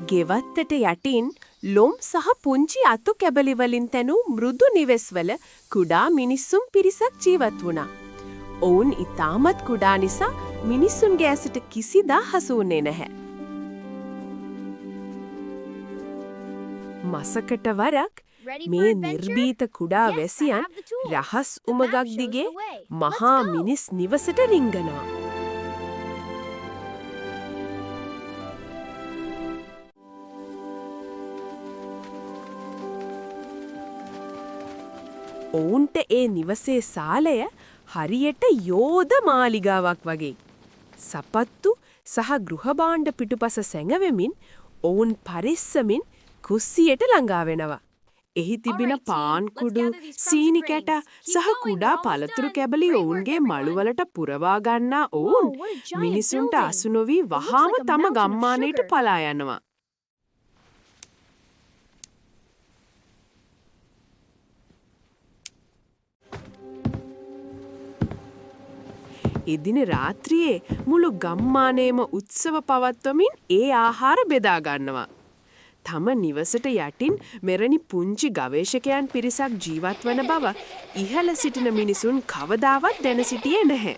ගෙවත්තට යටින් ලොම් සහ පුංචි අතු කැබලි වලින් තැනූ මෘදු නිවෙස්වල කුඩා මිනිස්සුන් පිරිසක් ජීවත් වුණා. ඔවුන් ඉතාමත් කුඩා නිසා මිනිස්සුන්ගේ ඇසට කිසිදා හසු වුණේ නැහැ. මසකට වරක් මේ නිර්භීත කුඩා වැසියන් රහස් උමගක් දිගේ මහා මිනිස් නිවසට රිංගනවා. ඔවුන්ට ඒ නිවසේ සාලය හරියට යෝධ මාලිගාවක් වගේ. සපත්තු සහ ගෘහභාණ්ඩ පිටුපස සැඟවෙමින් ඔවුන් පරිස්සමින් කුස්සියට ළඟා වෙනවා. එහි තිබෙන පාන් කුඩු, සීනි කැට සහ කුඩා පළතුරු කැබලි ඔවුන්ගේ මළුවලට පුරවා ගන්නා ඔවුන් මිනිසුන්ට අසු නොවි වහාම තම ගම්මානයට පලා යනවා. එදින රාත්‍රියේ මුළු ගම්මානයේම උත්සව පවත්වමින් ඒ ආහාර බෙදා ගන්නවා. තම නිවසට යටින් මෙරණි පුංචි ගවේෂකයන් පිරිසක් ජීවත් වන බව ඉහළ සිටින මිනිසුන් කවදාවත් දැන සිටියේ නැහැ.